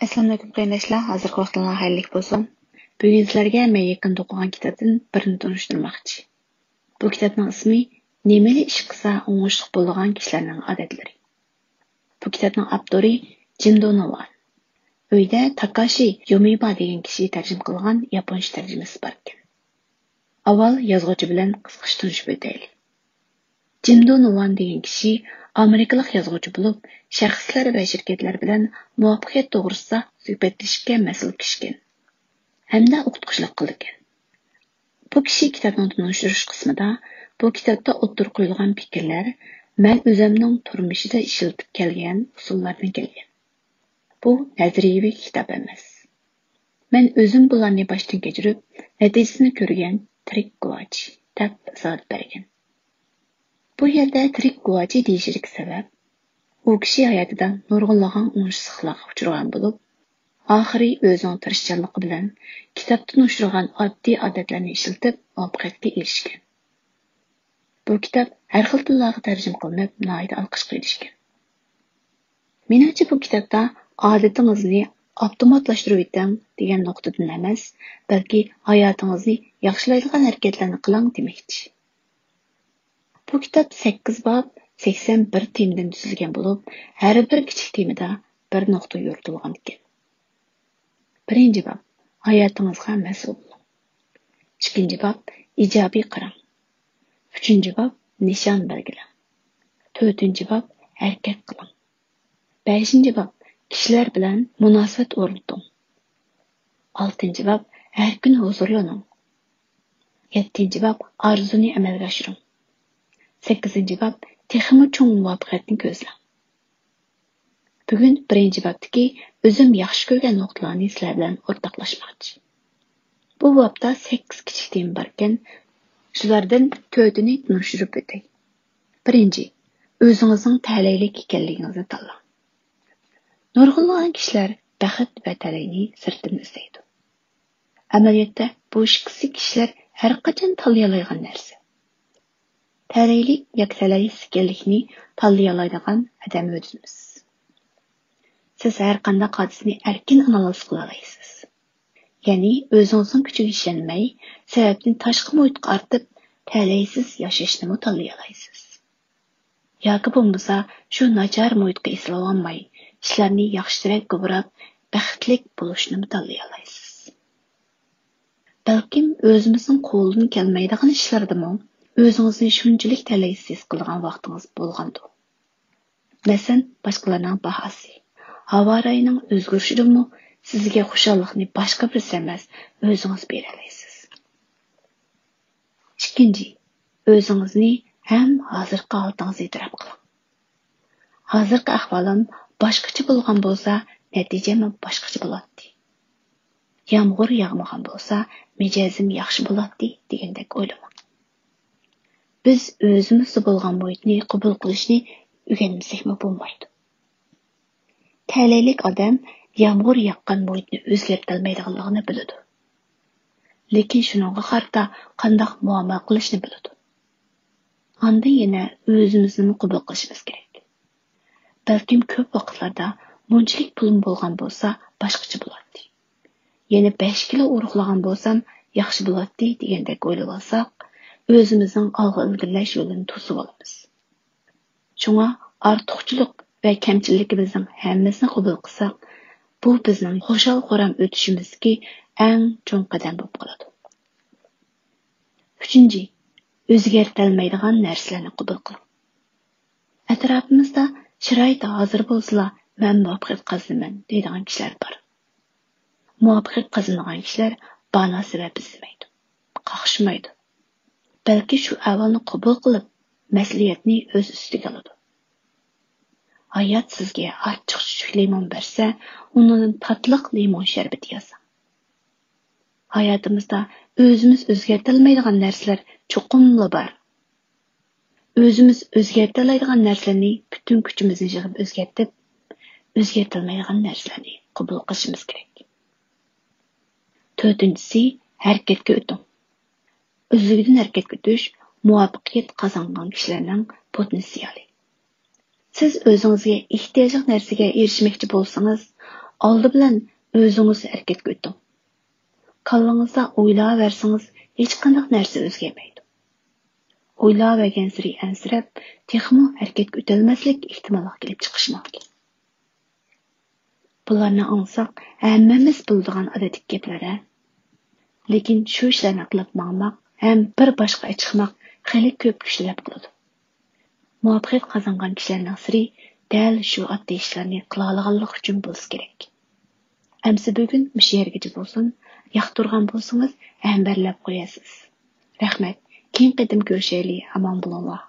Assalomu alaykum qarindoshlar, hozirgi vaqtlar xayrli bo'lsin. Bugun sizlarga men yaqinda o'qigan kitobdan birini tanishtirmoqchi. Bu kitobning ismi Nemeli ish qilsa o'ngishli bo'lgan kishilarning odatlari. Bu kitobning avtori Jim Donovan. Uyda Takashi Yomiba degan kishi tarjima qilgan yaponcha tarjimasi bor ekan. Avval yozuvchi bilan qisqacha tanishib o'taylik. Jim Donovan degan kishi Amerikalik yozuvchi bo'lib, shaxslar va shirkatlar bilan muvaffaqiyat to'g'risida suhbatlashishga mas'ul kishi. Hamda o'qituvchilik qilgan. Bu kishi kitobning tunishtirish qismida bu kitobda o'ttir qo'yilgan fikrlar men o'zimning turmushida ishlatib kelgan usullardan kelgan. Bu nazariyaviy kitob emas. Men o'zim bularni boshdan kechirib, natijasini ko'rgan tirik guvoch deb izoh bergan. Bu yerda tirik guvochi deyishlik sabab, u kishi hayotida nurg'unlagan o'ngishsizliklarga uchragan bo'lib, oxiri o'zining tirishchanligi bilan kitobda nushirgan oddiy odatlarni ishlatib muvaffaqiyatga erishgan. Bu kitob har xil tillarga tarjima qilinib, nihoyat olqishga erishgan. Menimcha bu kitobda odatingizni avtomatlashtirib eting degan nuqtadan emas, balki hayotingizni yaxshilaydigan harakatlarni qiling demoqchi. Bu kitob 8 bob 81 temadan tuzilgan bo'lib, har bir kichik temada bir nuqta yuritilgan ekan. Birinchi bob hayotingizga mas'ul bo'ling. Ikkinchi bob ijobiy qarang. Uchinchi bob nishon belgilang. To'rtinchi bob harakat qiling. Beshinchi bob kishilar bilan munosabat o'rnating. Oltinchi bob har kun huzurlaning. Yettinchi bob orzuni amalga oshiring. 8-ci bab texmi cho'ng muvaffaqiyatni ko'zlang. Bugun birinchi babdagi o'zim yaxshi ko'rgan nuqtalarni sizlar bilan o'rtoqlashmoqchi. Bu babda 8 kichik tema bor ekan, shulardan 4-ni tushuntirib o'tay. Birinchi, o'zingizning talaylik ekanligingizni tanlang. Nurg'unlagan kishilar baxt va talayni sirtdan izlaydi. Amaliyotda bu ikkisi kishilar har qachon tanlay oladigan narsa. Talaylik yoki talayish ekanlikni tanlay oladigan odam o'zimiz. Siz har qanday hodisani erkin analiz qila olasiz. Ya'ni o'zingizning kuchiga ishonmay, sababni tashqi muhitga ortib, talaysiz yashashni tanlay olasiz. Yoki bo'lmasa, shu nachar muhitga eslab olmay, ishlarni yaxshiroq ko'rib, baxtli bo'lishni tanlay olasiz. Balkim o'zimizning qo'ldan kelmaydigan ishlardami o'zingizni shunchalik talaysiz qilgan vaqtingiz bo'lgandir. Masalan, boshqalarning bahosi, havo rayining o'zgarishidanmi sizga xushallikni boshqa birisi emas, o'zingiz bera olasiz. Ikkinchi, o'zingizni ham hozirgi holatingizni e'tirof qiling. Hozirgi ahvolim boshqacha bo'lgan bo'lsa, natijam boshqacha bo'ladi. Yomg'ir yog'magan bo'lsa, mijozim yaxshi bo'ladi degandek o'ylamang. Biz o'zimizda bo'lgan muhitni qabul qilishni o'rganmasakmi bo'lmaydi. Talaylik odam yomg'ir yoqqan muhitni o'zgartirolmaydiganligini biladi. Lekin shuningga qarata qanday muomala qilishni biladi. Ondan yana o'zimizni qabul qilishimiz kerak. Balkim ko'p vaqtlarda munchalik pulim bo'lgan bo'lsa, boshqacha bo'ladi. Yana 5 kilo urug'lagan bo'lsam, yaxshi bo'ladi degandek o'ylab olsak, o'zimizning olg'a ilgirlash yo'lini to'sib olamiz. Shunga ortiqchilik va kamchilikimizning hammasini qabul qilsak, bu bizning xushal-xuram o'tishimizga eng cho'ng qadam bo'lib qoladi. Uchinchi, o'zgartirilmaydigan narsalarni qabul qiling. Atrofimizda sharoit hozir bo'lsa, men muvaffaqiyat qozonaman deydigan kishilar bor. Muvaffaqiyat qozongan kishilar bano sabab izlamaydi, qaqshmaydi. Balki shu avalni qabul qilib, mas'uliyatni o'z ustiga oladi. Hayot sizga achchiq chuchuk limon bersa, undan tatliq limon sharbati yasang. Hayotimizda o'zimiz o'zgartirolmaydigan narsalar cho'qimli bor. O'zimiz o'zgartirolmaydigan narsalarni butun kuchimizni yig'ib o'zgartib, o'zgartirolmaydigan narsalarni qabul qilishimiz kerak. To'rtinchisi, harakatga o'ting. O'zligidan harakatga o'tish muvaffaqiyat qozongan kishilarning potensiali. Siz o'zingizga ehtiyojli narsaga erishmoqchi bo'lsangiz, Aldı bilan o'zingiz harakatga o'ting. Kallangizda o'ylayversangiz hech qanday narsa o'zgarmaydi. O'ylayvergan siri ansirab, texmo harakatga o'tolmaslik ehtimoli kelib chiqishi mumkin. Bularni angsak, hammamiz biladigan odatlik gaplar. Lekin shu ishlarni qilib maqmaq ham bir boshqa chiqmaq xeyli ko'p kuchlab qiladi. Muvaffaqiyat qozongan kishilarning siri dal shu oddiy ishlarni qila olganlik uchun bo'lsa kerak. Amsi bugun mush yergacha bo'lsin, yoqtirgan bo'lsangiz, ambarlab qo'yasiz. Rahmat. Keyin qadim ko'rishaylik, amon bo'linglar.